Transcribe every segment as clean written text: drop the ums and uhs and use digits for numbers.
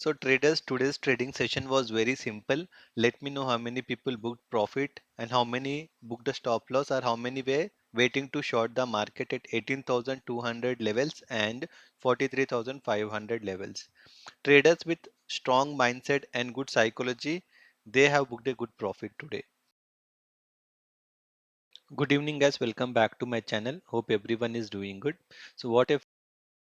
So traders, today's trading session was very simple. Let me know how many people booked profit and how many booked a stop loss or how many were waiting to short the market at 18,200 levels and 43,500 levels. Traders with strong mindset and good psychology, they have booked a good profit today. Good evening guys, welcome back to my channel. Hope everyone is doing good. So what a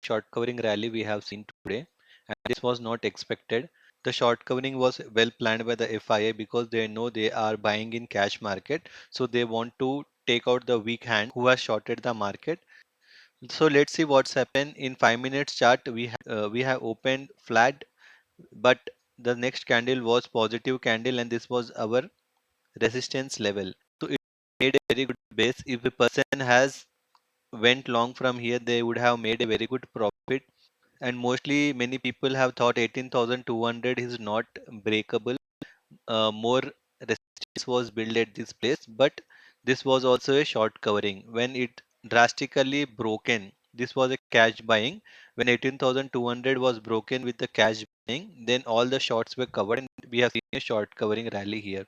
short covering rally we have seen today, and this was not expected. The short covering was well planned by the FIA because they know they are buying in cash market, so they want to take out the weak hand who has shorted the market. So let's see what's happened in 5 minutes chart. We have opened flat, but the next candle was positive candle, and this was our resistance level. So it made a very good base. If a person has went long from here, they would have made a very good profit. And mostly many people have thought 18,200 is not breakable. More resistance was built at this place, but this was also a short covering when it drastically broken. This was a cash buying. When 18,200 was broken with the cash buying, then all the shorts were covered and we have seen a short covering rally here.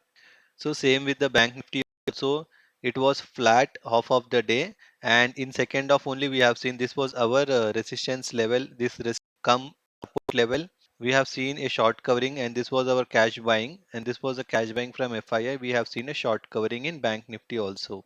So same with the bank nifty also, it was flat half of the day, and in second half only we have seen this was our resistance level. This come support level. We have seen a short covering, and this was our cash buying, and this was a cash buying from FII. We have seen a short covering in bank nifty also.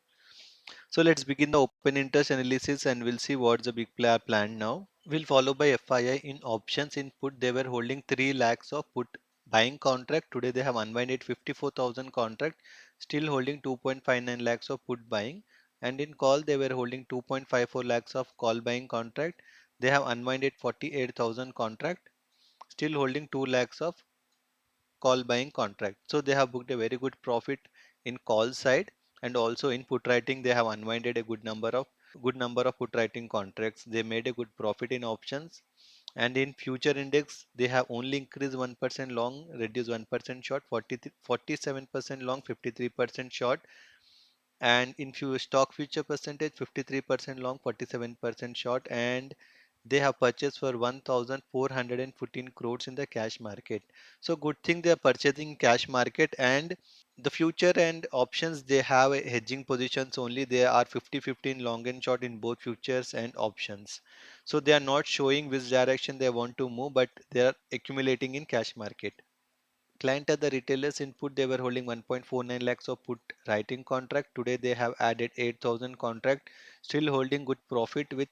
So let's begin the open interest analysis, and we'll see what's the big player plan now. Will follow by FII in options in put. They were holding 3 lakhs of put buying contract. Today they have unwinded 54,000 contract, still holding 2.59 lakhs of put buying. And in call they were holding 2.54 lakhs of call buying contract. They have unwinded 48,000 contract, still holding 2 lakhs of call buying contract. So they have booked a very good profit in call side, and also in put writing they have unwinded a good number of put writing contracts. They made a good profit in options, and in future index they have only increased 1% long, reduced 1% short, 47% long, 53% short. And in few stock future percentage, 53% long, 47% short, and they have purchased for 1414 crores in the cash market. So good thing they are purchasing cash market. And the future and options, they have a hedging positions only. They are 50-50 in long and short in both futures and options. So they are not showing which direction they want to move, but they are accumulating in cash market. Client at the retailers input, they were holding 1.49 lakhs of put writing contract. Today they have added 8,000 contract, still holding good profit with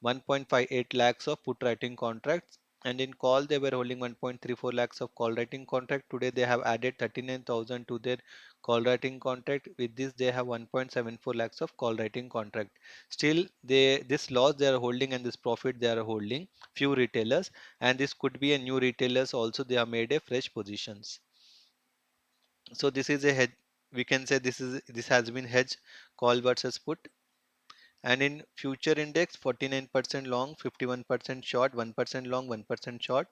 1.58 lakhs of put writing contracts. And in call they were holding 1.34 lakhs of call writing contract. Today they have added 39,000 to their call writing contract. With this they have 1.74 lakhs of call writing contract. Still they, this loss they are holding and this profit they are holding few retailers, and this could be a new retailers also. They have made a fresh positions. So this is a hedge. We can say this has been hedge, call versus put. And in future index, 49% long, 51% short, 1% long, 1% short.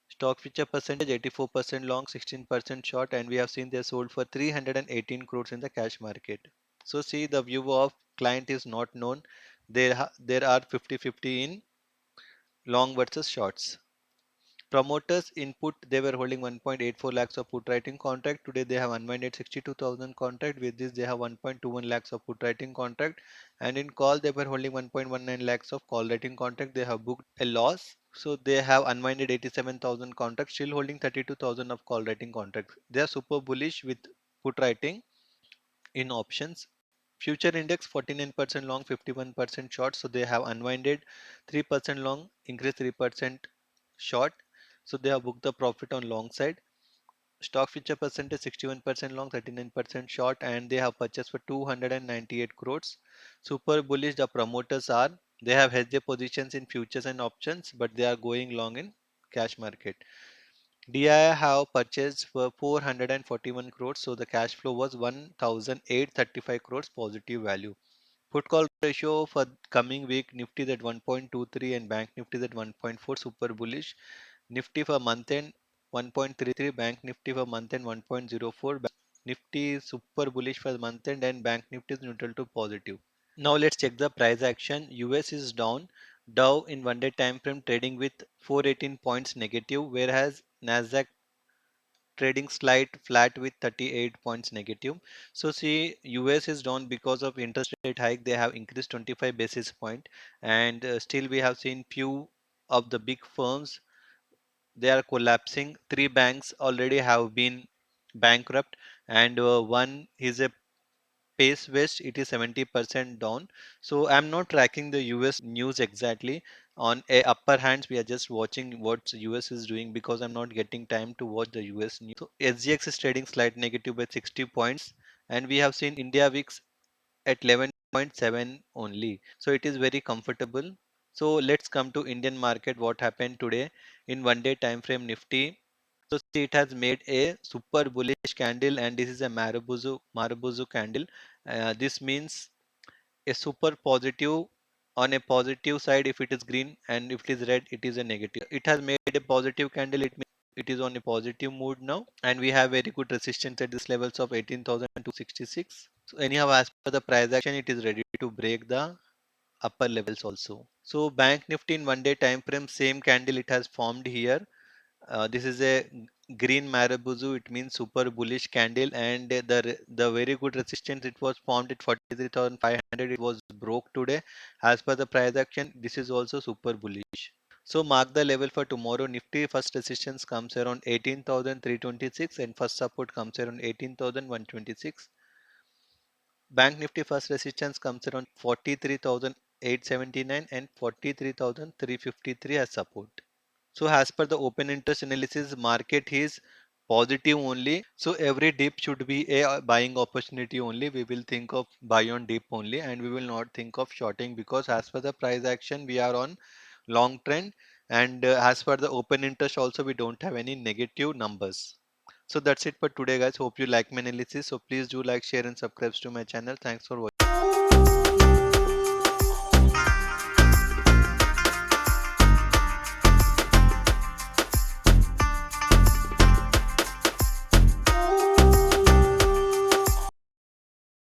Stock future percentage, 84% long, 16% short, and we have seen they sold for 318 crores in the cash market. So see, the view of client is not known. There are 50-50 in long versus shorts. Promoters input, they were holding 1.84 lakhs of put writing contract. Today they have unwinded 62,000 contract. With this they have 1.21 lakhs of put writing contract. And in call they were holding 1.19 lakhs of call writing contract. They have booked a loss. So they have unwinded 87,000 contracts, still holding 32,000 of call writing contracts. They are super bullish with put writing in options. Future index 49% long, 51% short. So they have unwinded 3% long, increase 3% short. So they have booked the profit on long side. Stock future percentage 61% long, 39% short, and they have purchased for 298 crores. Super bullish the promoters are. They have hedged their positions in futures and options, but they are going long in cash market. DI have purchased for 441 crores, so the cash flow was 1,835 crores positive value. Put call ratio for coming week, Nifty is at 1.23 and Bank Nifty is at 1.4, super bullish. Nifty for month end 1.33, Bank Nifty for month end 1.04. Nifty is super bullish for the month end and Bank Nifty is neutral to positive. Now let's check the price action. US is down Dow in 1 day time frame trading with 418 points negative, whereas Nasdaq trading slight flat with 38 points negative. So see, US is down because of interest rate hike. They have increased 25 basis point, and still we have seen few of the big firms, they are collapsing. Three banks already have been bankrupt, and one is a Pace West, it is 70% down. So I'm not tracking the US news exactly. On a upper hands, we are just watching what US is doing because I'm not getting time to watch the US news. So SGX is trading slight negative by 60 points, and we have seen India VIX at 11.7 only. So it is very comfortable. So let's come to Indian market. What happened today in 1 day time frame Nifty? So see, it has made a super bullish candle, and this is a Marubozu candle. This means a super positive. On a positive side, if it is green, and if it is red, it is a negative. It has made a positive candle. It means it is on a positive mood now, and we have very good resistance at this levels of 18,266. So anyhow, as per the price action, it is ready to break the upper levels also. So Bank Nifty in 1 day time frame, same candle it has formed here. This is a green Marubozu. It means super bullish candle, and the very good resistance, it was formed at 43,500. It was broke today. As per the price action, this is also super bullish. So mark the level for tomorrow. Nifty first resistance comes around 18,326, and first support comes around 18,126. Bank Nifty first resistance comes around 43,879 and 43,353 as support. So as per the open interest analysis, market is positive only. So every dip should be a buying opportunity only. We will think of buy on dip only, and we will not think of shorting, because as per the price action, we are on long trend, and as per the open interest also, we don't have any negative numbers. So that's it for today, guys. Hope you like my analysis. So please do like, share, and subscribe to my channel. Thanks for watching.